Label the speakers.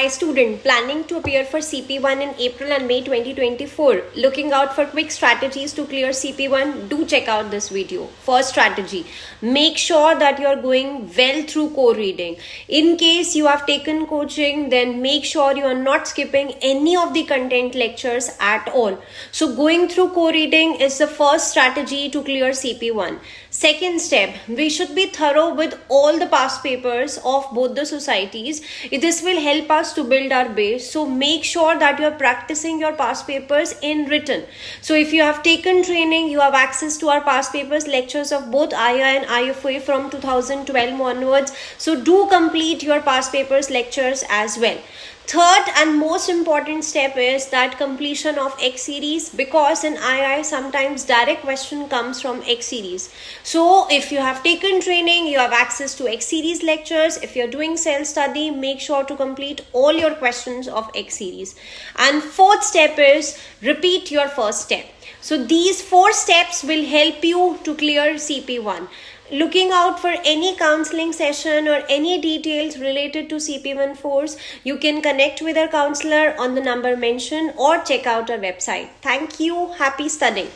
Speaker 1: Hi student, planning to appear for CP1 in April and May 2024. Looking out for quick strategies to clear CP1? Do check out this video. First strategy, make sure that you're going well through core reading. In case you have taken coaching, then make sure you are not skipping any of the content lectures at all. So going through core reading is the first strategy to clear CP1. Second step, we should be thorough with all the past papers of both the societies. This will help us to build our base. So make sure that you are practicing your past papers in written. So if you have taken training, you have access to our past papers lectures of both IA and IFOA from 2012 onwards. So do complete your past papers lectures as well. Third and most important step is that completion of X series, because in II sometimes direct question comes from X series. So if you have taken training, you have access to X series lectures. If you're doing self-study, make sure to complete all your questions of X series. And fourth step is repeat your first step. So these 4 steps will help you to clear CP1. Looking out for any counseling session or any details related to CP1 force, you can connect with our counselor on the number mentioned or check out our website. Thank you. Happy studying.